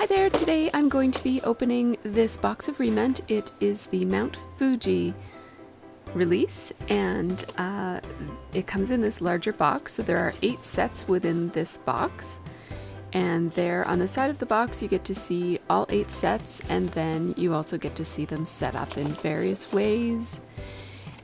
Hi there, today I'm going to be opening this box of Re-Ment. It is the Mount Fuji release, and it comes in this larger box, so there are 8 sets within this box. And there on the side of the box you get to see all 8 sets, and then you also get to see them set up in various ways.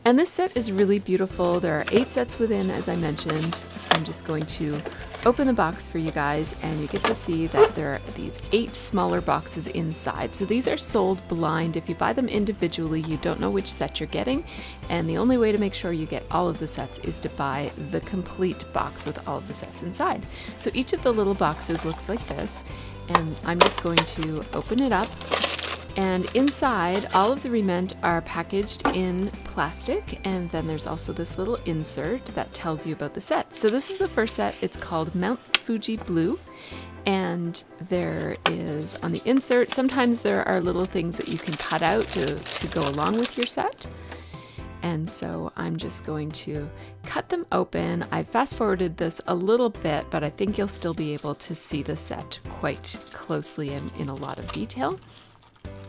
And this set is really beautiful. There are 8 sets within, as I mentioned. I'm just going to open the box for you guys, and you get to see that there are these 8 smaller boxes inside. So these are sold blind. If you buy them individually, you don't know which set you're getting, and the only way to make sure you get all of the sets is to buy the complete box with all of the sets inside. So each of the little boxes looks like this, and I'm just going to open it up. And inside, all of the Re-Ment are packaged in plastic, and then there's also this little insert that tells you about the set. So this is the first set. It's called Mount Fuji Blue, and there is on the insert, sometimes there are little things that you can cut out to go along with your set. And so I'm just going to cut them open. I fast forwarded this a little bit, but I think you'll still be able to see the set quite closely and in a lot of detail.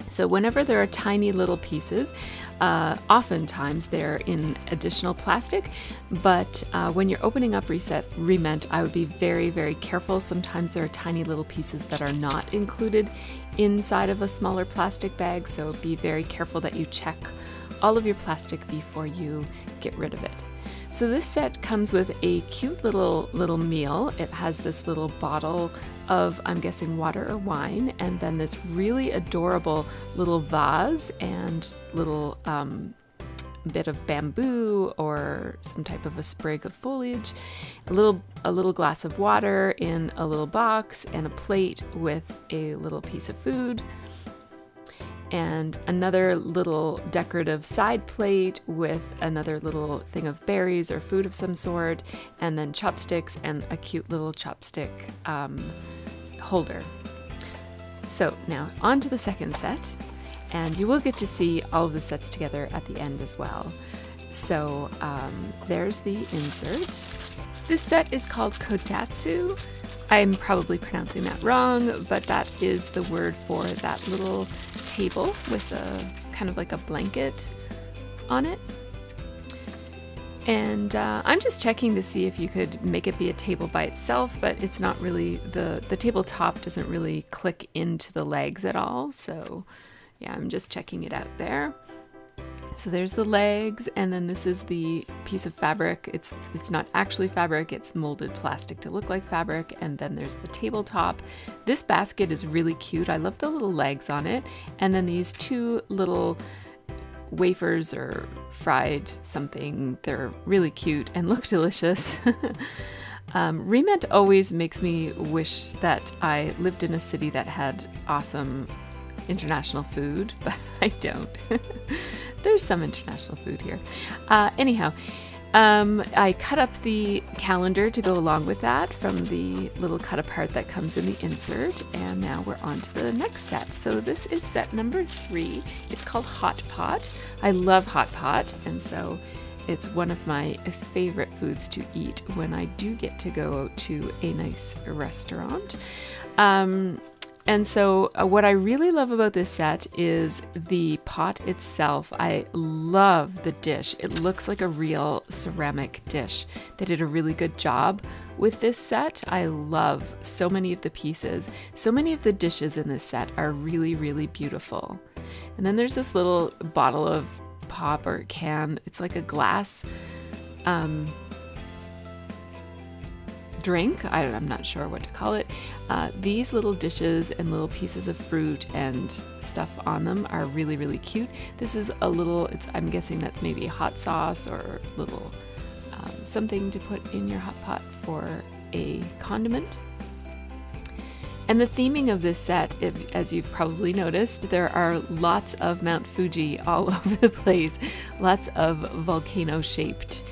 So whenever there are tiny little pieces, oftentimes they're in additional plastic, but when you're opening up Re-Ment, I would be very, very careful. Sometimes there are tiny little pieces that are not included inside of a smaller plastic bag, so be very careful that you check all of your plastic before you get rid of it. So this set comes with a cute little meal. It has this little bottle of, I'm guessing, water or wine, and then this really adorable little vase and little bit of bamboo or some type of a sprig of foliage, a little glass of water in a little box, and a plate with a little piece of food, and another little decorative side plate with another little thing of berries or food of some sort, and then chopsticks and a cute little chopstick holder. So now on to the second set, and you will get to see all of the sets together at the end as well. So there's the insert. This set is called Kotatsu. I'm probably pronouncing that wrong, but that is the word for that little table with a kind of like a blanket on it. And I'm just checking to see if you could make it be a table by itself, but it's not really, the tabletop doesn't really click into the legs at all. So yeah, I'm just checking it out there. So there's the legs, and then this is the piece of fabric. It's not actually fabric, it's molded plastic to look like fabric, and then there's the tabletop. This basket is really cute. I love the little legs on it, and then these 2 little wafers or fried something. They're really cute and look delicious. Re-Ment always makes me wish that I lived in a city that had awesome international food, but I don't. There's some international food here. Anyhow, I cut up the calendar to go along with that from the little cut apart that comes in the insert, and now we're on to the next set. So this is set number 3. It's called Hot Pot. I love Hot Pot, and so it's one of my favorite foods to eat when I do get to go to a nice restaurant. And so what I really love about this set is the pot itself. I love the dish. It looks like a real ceramic dish. They did a really good job with this set. I love so many of the pieces. So many of the dishes in this set are really, really beautiful. And then there's this little bottle of pop or can. It's like a glass drink. I'm not sure what to call it. These little dishes and little pieces of fruit and stuff on them are really, really cute. This is a little, I'm guessing that's maybe hot sauce or little something to put in your hot pot for a condiment. And the theming of this set, as you've probably noticed, there are lots of Mount Fuji all over the place, lots of volcano-shaped,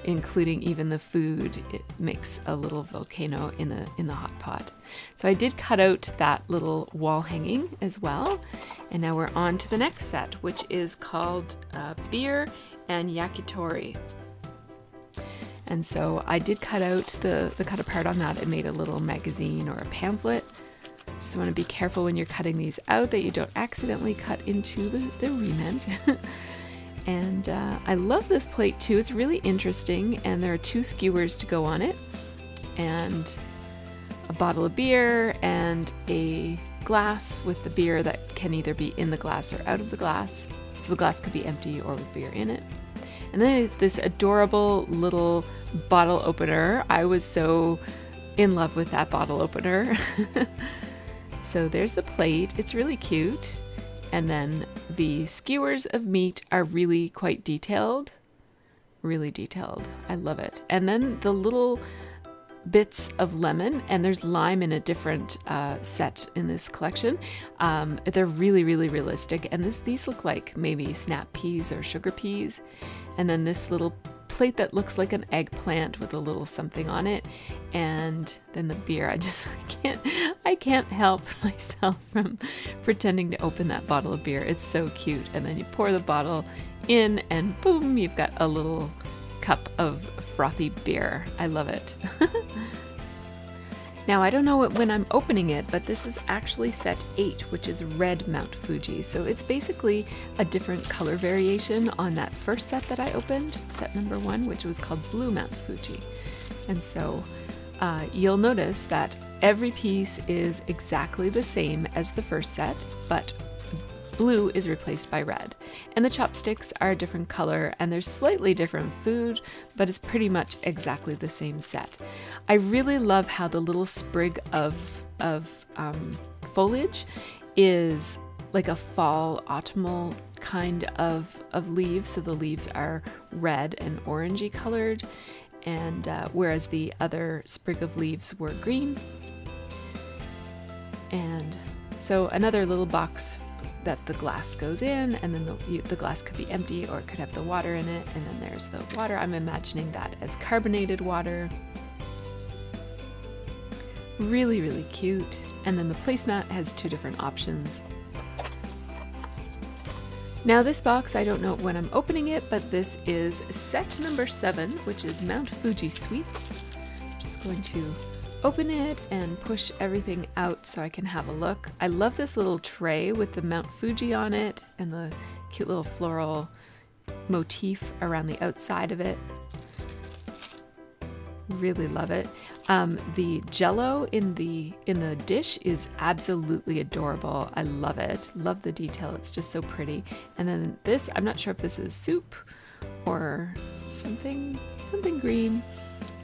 including even the food. It makes a little volcano in the hot pot. So I did cut out that little wall hanging as well. And now we're on to the next set, which is called Beer and Yakitori. And so I did cut out the cut apart on that. It made a little magazine or a pamphlet Just want to be careful when you're cutting these out that you don't accidentally cut into the Re-Ment. And I love this plate too. It's really interesting, and there are 2 skewers to go on it, and a bottle of beer and a glass with the beer that can either be in the glass or out of the glass. So the glass could be empty or with beer in it. And then it's this adorable little bottle opener. I was so in love with that bottle opener. So there's the plate. It's really cute. And then the skewers of meat are really quite detailed. Really detailed. I love it. And then the little bits of lemon, and there's lime in a different set in this collection. They're really, really realistic. And these look like maybe snap peas or sugar peas. And then this little plate that looks like an eggplant with a little something on it, and then the beer. I can't help myself from pretending to open that bottle of beer. It's so cute. And then you pour the bottle in and boom, you've got a little cup of frothy beer. I love it. Now, I don't know when I'm opening it, but this is actually set 8, which is red Mount Fuji. So it's basically a different color variation on that first set that I opened, set number 1, which was called blue Mount Fuji. And so you'll notice that every piece is exactly the same as the first set, but blue is replaced by red. And the chopsticks are a different color, and there's slightly different food, but it's pretty much exactly the same set. I really love how the little sprig of foliage is like a fall autumnal kind of leaves. So the leaves are red and orangey colored, and whereas the other sprig of leaves were green. And so another little box that the glass goes in, and then the glass could be empty or it could have the water in it, and then there's the water. I'm imagining that as carbonated water. Really, really cute. And then the placemat has 2 different options. Now this box, I don't know when I'm opening it, but this is set number 7, which is Mount Fuji Sweets. I'm just going to open it and push everything out so I can have a look. I love this little tray with the Mount Fuji on it and the cute little floral motif around the outside of it. Really love it. The jello in the dish is absolutely adorable. I love it. Love the detail. It's just so pretty. And then this, I'm not sure if this is soup or something green.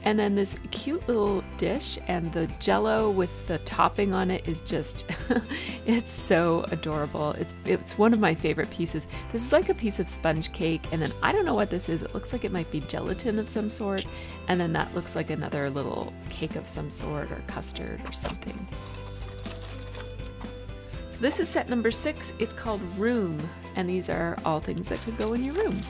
And then this cute little dish, and the jello with the topping on it is just, it's so adorable. It's one of my favorite pieces. This is like a piece of sponge cake, and then I don't know what this is. It looks like it might be gelatin of some sort, and then that looks like another little cake of some sort, or custard or something. So this is set number 6. It's called Room, and these are all things that could go in your room.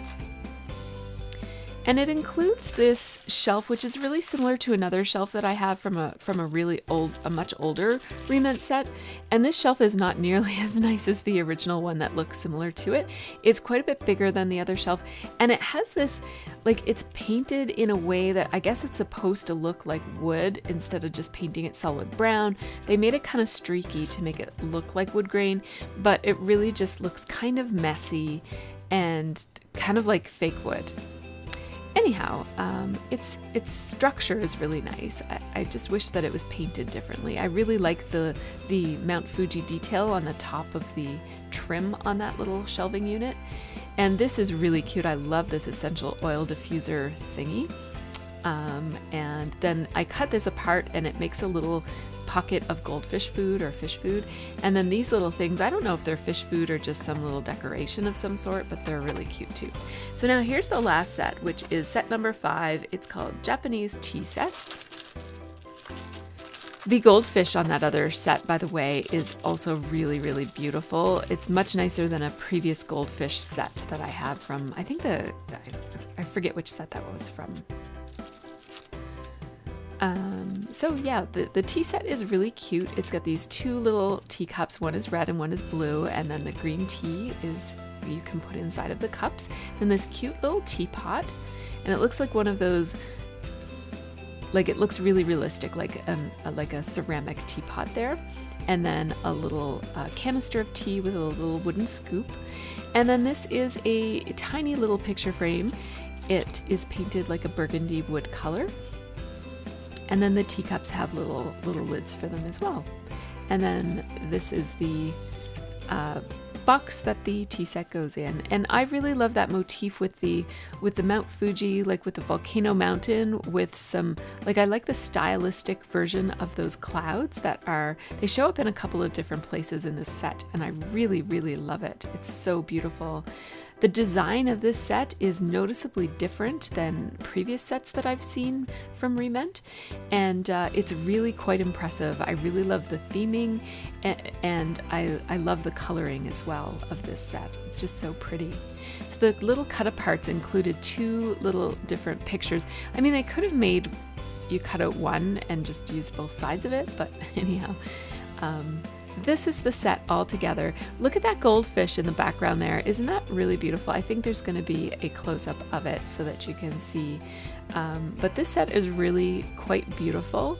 And it includes this shelf, which is really similar to another shelf that I have from a really old, a much older Re-Ment set. And this shelf is not nearly as nice as the original one that looks similar to it. It's quite a bit bigger than the other shelf. And it has this, like, it's painted in a way that I guess it's supposed to look like wood instead of just painting it solid brown. They made it kind of streaky to make it look like wood grain, but it really just looks kind of messy and kind of like fake wood. Anyhow, its structure is really nice. I just wish that it was painted differently. I really like the Mount Fuji detail on the top of the trim on that little shelving unit. And this is really cute. I love this essential oil diffuser thingy. And then I cut this apart and it makes a little pocket of goldfish food or fish food. And then these little things, I don't know if they're fish food or just some little decoration of some sort, but they're really cute too. So now here's the last set, which is set number 5. It's called Japanese Tea Set. The goldfish on that other set, by the way, is also really, really beautiful. It's much nicer than a previous goldfish set that I have from, I think I forget which set that was from. So yeah, the tea set is really cute. It's got these 2 little teacups. One is red and one is blue. And then the green tea is, you can put inside of the cups. Then this cute little teapot. And it looks like one of those like it looks really realistic, like a ceramic teapot there, and then a little canister of tea with a little wooden scoop. And then this is a tiny little picture frame. It is painted like a burgundy wood color. And then the teacups have little lids for them as well. And then this is the box that the tea set goes in. And I really love that motif with the Mount Fuji, like with the volcano mountain, with some, like, I like the stylistic version of those clouds they show up in a couple of different places in this set, and I really, really love it. It's so beautiful. The design of this set is noticeably different than previous sets that I've seen from Re-Ment, and it's really quite impressive. I really love the theming, and I love the coloring as well of this set. It's just so pretty. So the little cut aparts included 2 little different pictures. I mean, they could have made you cut out one and just use both sides of it, but anyhow. This is the set all together. Look at that goldfish in the background there. Isn't that really beautiful? I think there's going to be a close-up of it so that you can see. But this set is really quite beautiful.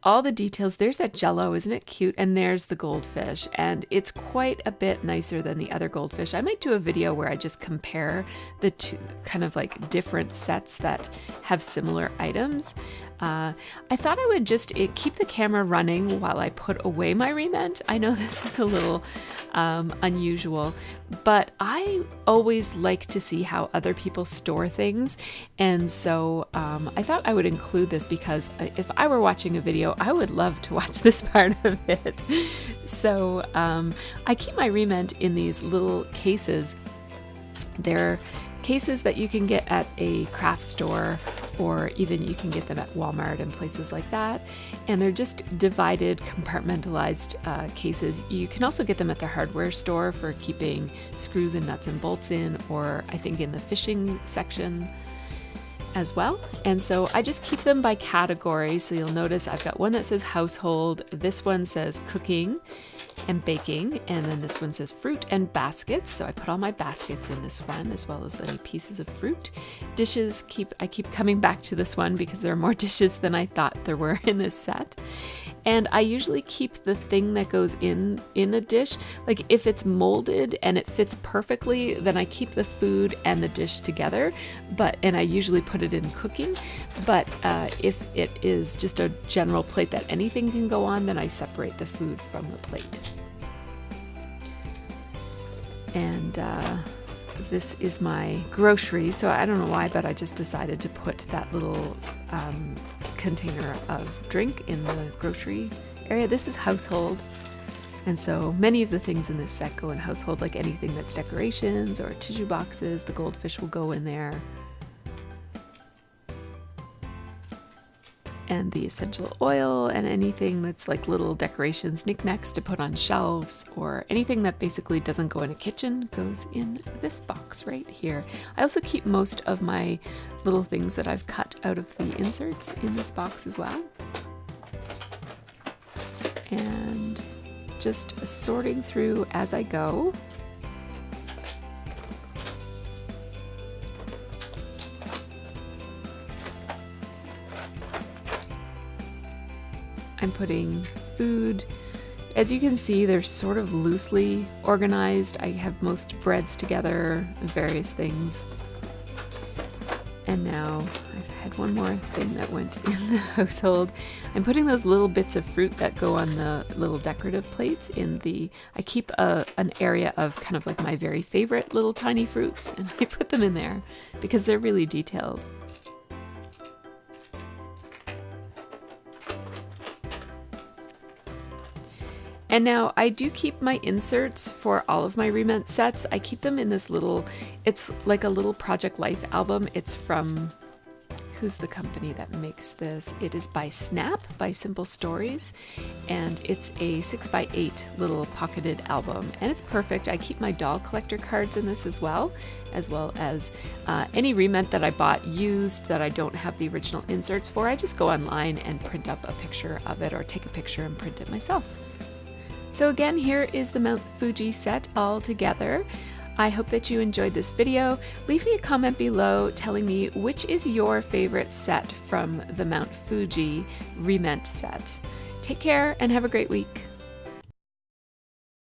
All the details. There's that jello, isn't it cute? And there's the goldfish, and it's quite a bit nicer than the other goldfish. I might do a video where I just compare the 2 kind of like different sets that have similar items. I thought I would just keep the camera running while I put away my Re-Ment. I know this is a little unusual, but I always like to see how other people store things, and so I thought I would include this because if I were watching a video, I would love to watch this part of it. So I keep my Re-Ment in these little cases. They're cases that you can get at a craft store, or even you can get them at Walmart and places like that. And they're just divided, compartmentalized cases. You can also get them at the hardware store for keeping screws and nuts and bolts in, or I think in the fishing section as well. And so I just keep them by category. So you'll notice I've got one that says household, this one says cooking and baking, and then this one says fruit and baskets. So I put all my baskets in this one, as well as any pieces of fruit. Dishes, I keep coming back to this one because there are more dishes than I thought there were in this set. And I usually keep the thing that goes in a dish. Like if it's molded and it fits perfectly, then I keep the food and the dish together. And I usually put it in cooking. But if it is just a general plate that anything can go on, then I separate the food from the plate. And this is my grocery. So I don't know why, but I just decided to put that little container of drink in the grocery area. This is household. And so many of the things in this set go in household, like anything that's decorations or tissue boxes. The goldfish will go in there. And the essential oil and anything that's like little decorations, knickknacks to put on shelves, or anything that basically doesn't go in a kitchen goes in this box right here. I also keep most of my little things that I've cut out of the inserts in this box as well. And just sorting through as I go. I'm putting food. As you can see, they're sort of loosely organized. I have most breads together, various things. And now I've had one more thing that went in the household. I'm putting those little bits of fruit that go on the little decorative plates in the, I keep an area of kind of like my very favorite little tiny fruits, and I put them in there because they're really detailed. And now I do keep my inserts for all of my Re-Ment sets. I keep them in this little, it's like a little Project Life album. It's from, who's the company that makes this? It is by Snap, by Simple Stories. And it's a 6x8 little pocketed album. And it's perfect. I keep my doll collector cards in this as well as any Re-Ment that I bought used that I don't have the original inserts for. I just go online and print up a picture of it, or take a picture and print it myself. So again, here is the Mount Fuji set all together. I hope that you enjoyed this video. Leave me a comment below telling me which is your favorite set from the Mount Fuji Re-Ment set. Take care and have a great week.